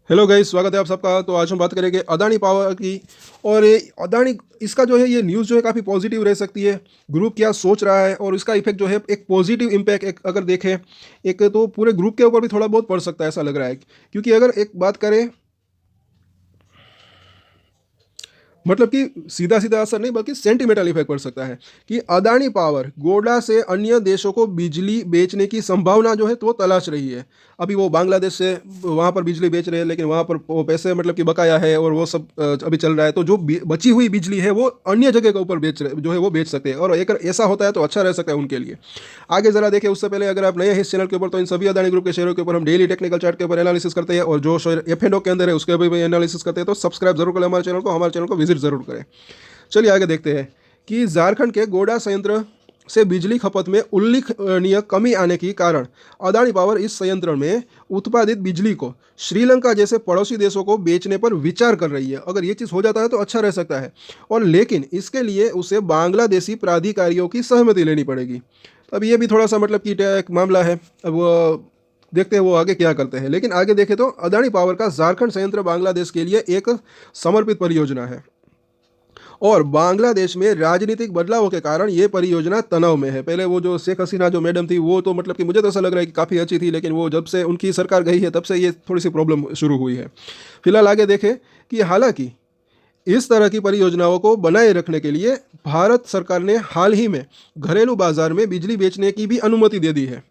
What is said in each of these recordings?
Hello guys, स्वागत है आप सबका। तो आज हम बात करेंगे अदानी पावर की। और ये अदानी, इसका जो है ये न्यूज़ जो है काफ़ी पॉजिटिव रह सकती है। ग्रुप क्या सोच रहा है और इसका इफेक्ट जो है एक पॉजिटिव इम्पैक्ट एक अगर देखें, एक तो पूरे ग्रुप के ऊपर भी थोड़ा बहुत पड़ सकता है, ऐसा लग रहा है। क्योंकि अगर एक बात करें, मतलब कि सीधा सीधा असर नहीं बल्कि सेंटिमेंटल इफेक्ट पड़ सकता है कि अदानी पावर गोडा से अन्य देशों को बिजली बेचने की संभावना जो है तो वो तलाश रही है। अभी वो बांग्लादेश से वहाँ पर बिजली बेच रहे हैं, लेकिन वहाँ पर वो पैसे मतलब कि बकाया है और वो सब अभी चल रहा है। तो जो बची हुई बिजली है वो अन्य जगह के ऊपर बेच रहे जो है वो बेच सकते हैं, और एक ऐसा होता है तो अच्छा रह सकता है उनके लिए। आगे जरा देखिए, उससे पहले अगर आप नए हैं इस चैनल के ऊपर, तो इन सभी अदानी ग्रुप के शेयरों के ऊपर हम डेली टेक्निकल चार्ट के ऊपर एनालिसिस करते हैं, और जो शेयर F&O के अंदर है उसके भी एनालिसिस करते हैं। तो सब्सक्राइब जरूर करें हमारे चैनल को विजिट जरूर करें। चलिए आगे देखते हैं कि झारखंड के गोडा संयंत्र से बिजली खपत में उल्लेखनीय कमी आने के कारण अदानी पावर इस संयंत्र में उत्पादित बिजली को श्रीलंका जैसे पड़ोसी देशों को बेचने पर विचार कर रही है। अगर ये चीज़ हो जाता है तो अच्छा रह सकता है, और लेकिन इसके लिए उसे बांग्लादेशी प्राधिकारियों की सहमति लेनी पड़ेगी। अब ये भी थोड़ा सा मतलब कि एक मामला है। अब वो देखते हैं वो आगे क्या करते हैं। लेकिन आगे देखें तो अदानी पावर का झारखंड संयंत्र बांग्लादेश के लिए एक समर्पित परियोजना है, और बांग्लादेश में राजनीतिक बदलावों के कारण ये परियोजना तनाव में है। पहले वो जो शेख हसीना जो मैडम थी वो तो मतलब कि मुझे तो ऐसा लग रहा है कि काफ़ी अच्छी थी, लेकिन वो जब से उनकी सरकार गई है तब से ये थोड़ी सी प्रॉब्लम शुरू हुई है। फिलहाल आगे देखें कि हालांकि इस तरह की परियोजनाओं को बनाए रखने के लिए भारत सरकार ने हाल ही में घरेलू बाजार में बिजली बेचने की भी अनुमति दे दी है।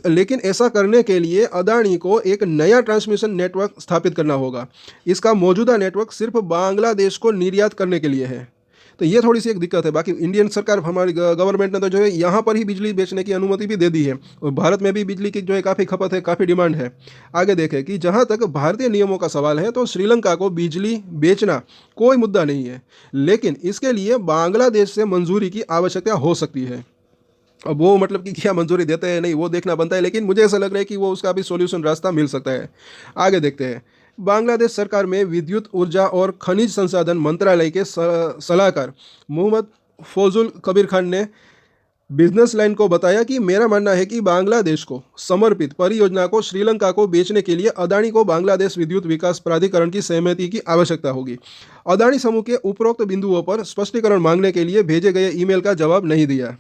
लेकिन ऐसा करने के लिए अदानी को एक नया ट्रांसमिशन नेटवर्क स्थापित करना होगा। इसका मौजूदा नेटवर्क सिर्फ बांग्लादेश को निर्यात करने के लिए है। तो ये थोड़ी सी एक दिक्कत है। बाकी इंडियन सरकार, हमारी गवर्नमेंट ने तो जो है यहाँ पर ही बिजली बेचने की अनुमति भी दे दी है, और भारत में भी बिजली की जो है काफ़ी खपत है, काफ़ी डिमांड है। आगे देखें कि जहाँ तक भारतीय नियमों का सवाल है तो श्रीलंका को बिजली बेचना कोई मुद्दा नहीं है, लेकिन इसके लिए बांग्लादेश से मंजूरी की आवश्यकता हो सकती है। अब वो मतलब कि क्या मंजूरी देते हैं नहीं वो देखना बनता है, लेकिन मुझे ऐसा लग रहा है कि वो उसका भी सॉल्यूशन रास्ता मिल सकता है। आगे देखते हैं। बांग्लादेश सरकार में विद्युत ऊर्जा और खनिज संसाधन मंत्रालय के सलाहकार मोहम्मद फौजुल कबीर खान ने बिजनेस लाइन को बताया कि मेरा मानना है कि बांग्लादेश को समर्पित परियोजना को श्रीलंका को बेचने के लिए अदानी को बांग्लादेश विद्युत विकास प्राधिकरण की सहमति की आवश्यकता होगी। अदानी समूह के उपरोक्त बिंदुओं पर स्पष्टीकरण मांगने के लिए भेजे गए ईमेल का जवाब नहीं दिया।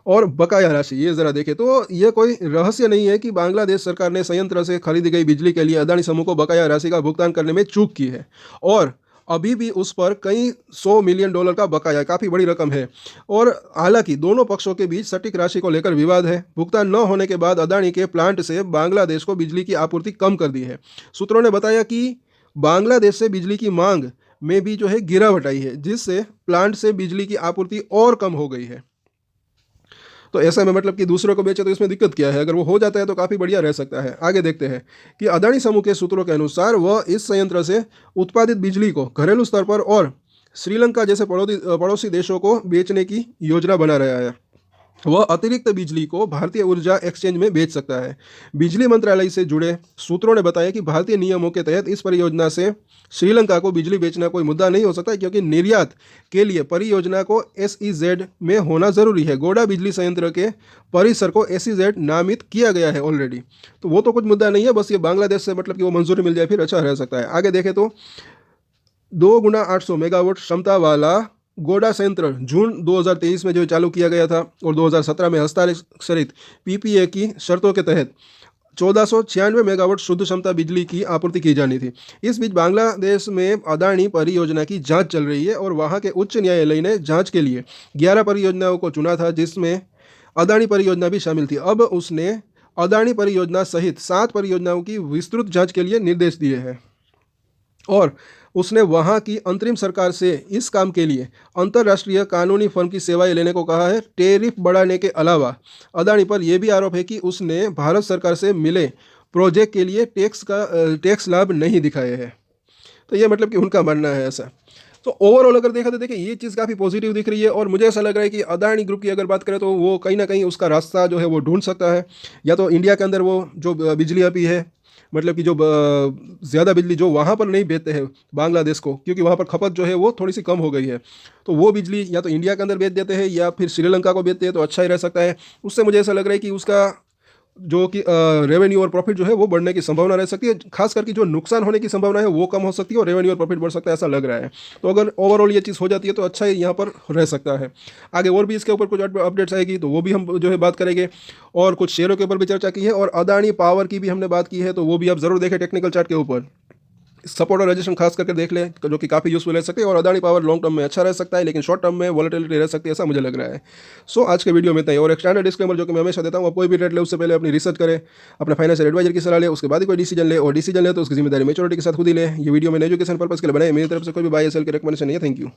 और बकाया राशि ये ज़रा देखें तो ये कोई रहस्य नहीं है कि बांग्लादेश सरकार ने संयंत्र से खरीदी गई बिजली के लिए अदानी समूह को बकाया राशि का भुगतान करने में चूक की है, और अभी भी उस पर कई $100 मिलियन का बकाया, काफ़ी बड़ी रकम है। और हालांकि दोनों पक्षों के बीच सटीक राशि को लेकर विवाद है। भुगतान न होने के बाद अदानी के प्लांट से बांग्लादेश को बिजली की आपूर्ति कम कर दी है। सूत्रों ने बताया कि बांग्लादेश से बिजली की मांग में भी जो है गिरावट आई है, जिससे प्लांट से बिजली की आपूर्ति और कम हो गई है। तो ऐसा में मतलब कि दूसरों को बेचे तो इसमें दिक्कत क्या है? अगर वो हो जाता है तो काफ़ी बढ़िया रह सकता है। आगे देखते हैं कि अदानी समूह के सूत्रों के अनुसार वह इस संयंत्र से उत्पादित बिजली को घरेलू स्तर पर और श्रीलंका जैसे पड़ोसी देशों को बेचने की योजना बना रहा है। वह अतिरिक्त बिजली को भारतीय ऊर्जा एक्सचेंज में बेच सकता है। बिजली मंत्रालय से जुड़े सूत्रों ने बताया कि भारतीय नियमों के तहत इस परियोजना से श्रीलंका को बिजली बेचना कोई मुद्दा नहीं हो सकता, क्योंकि निर्यात के लिए परियोजना को SEZ में होना जरूरी है। गोडा बिजली संयंत्र के परिसर को SEZ नामित किया गया है ऑलरेडी, तो वो तो कुछ मुद्दा नहीं है। बस ये बांग्लादेश से मतलब कि वो मंजूरी मिल जाए फिर अच्छा रह सकता है। आगे देखें तो 2 × 800 मेगावाट क्षमता वाला गोडा संयंत्र जून 2023 में जो चालू किया गया था, और 2017 में हस्ताक्षरित PPA की शर्तों के तहत 1496 मेगावाट शुद्ध क्षमता बिजली की आपूर्ति की जानी थी। इस बीच बांग्लादेश में अदानी परियोजना की जांच चल रही है, और वहां के उच्च न्यायालय ने जांच के लिए 11 परियोजनाओं को चुना था, जिसमें अदानी परियोजना भी शामिल थी। अब उसने अदानी परियोजना सहित 7 परियोजनाओं की विस्तृत जांच के लिए निर्देश दिए हैं, और उसने वहां की अंतरिम सरकार से इस काम के लिए अंतर्राष्ट्रीय कानूनी फर्म की सेवाएं लेने को कहा है। टैरिफ बढ़ाने के अलावा अदानी पर यह भी आरोप है कि उसने भारत सरकार से मिले प्रोजेक्ट के लिए टैक्स लाभ नहीं दिखाए हैं। तो ये मतलब कि उनका मानना है ऐसा। तो ओवरऑल अगर देखा तो देखिए ये चीज़ काफ़ी पॉजिटिव दिख रही है, और मुझे ऐसा लग रहा है कि अदानी ग्रुप की अगर बात करें तो वो कहीं ना कहीं उसका रास्ता जो है वो ढूंढ सकता है। या तो इंडिया के अंदर वो जो बिजली अभी है, मतलब कि जो ज़्यादा बिजली जो वहाँ पर नहीं बेचते हैं बांग्लादेश को, क्योंकि वहाँ पर खपत जो है वो थोड़ी सी कम हो गई है, तो वो बिजली या तो इंडिया के अंदर बेच देते हैं या फिर श्रीलंका को बेचते हैं तो अच्छा ही रह सकता है। उससे मुझे ऐसा लग रहा है कि उसका जो कि रेवेन्यू और प्रॉफिट जो है वो बढ़ने की संभावना रह सकती है, खास करके जो नुकसान होने की संभावना है वो कम हो सकती है और रेवेन्यू और प्रॉफिट बढ़ सकता है, ऐसा लग रहा है। तो अगर ओवरऑल ये चीज़ हो जाती है तो अच्छा ही यहाँ पर रह सकता है। आगे और भी इसके ऊपर कुछ अपडेट्स आएगी तो वो भी हम जो है बात करेंगे, और कुछ शेयरों के ऊपर भी चर्चा की है, और अदानी पावर की भी हमने बात की है, तो वो भी आप ज़रूर देखें टेक्निकल चार्ट के ऊपर। सपोर्ट और रेजिस्टेंस खास करके देख लें, जो कि काफ़ी यूजफुल रह सकते हैं, और अदानी पावर लॉन्ग टर्म में अच्छा रह सकता है, लेकिन शॉर्ट टर्म में वॉलेटिलिटी रह सकती है, ऐसा मुझे लग रहा है। सो आज के वीडियो में इतना ही, और एक स्टैंडर्ड डिस्क्लेमर जो कि मैं हमेशा देता हूँ, आप कोई भी ट्रेड ले उससे पहले अपनी रिसर्च करें, अपने फाइनेंशियल एडवाइजर की सलाह ले, उसके बाद ही कोई डिसीजन ले, और डिसीजन ले तो उसकी जिम्मेदारी मेच्योरिटी के साथ खुद ही ले। ये वीडियो मैंने एजुकेशन पर्पस के लिए बनाई, मेरी तरफ से कोई भी बाय या सेल की रिकमेंडेशन नहीं है। Thank you.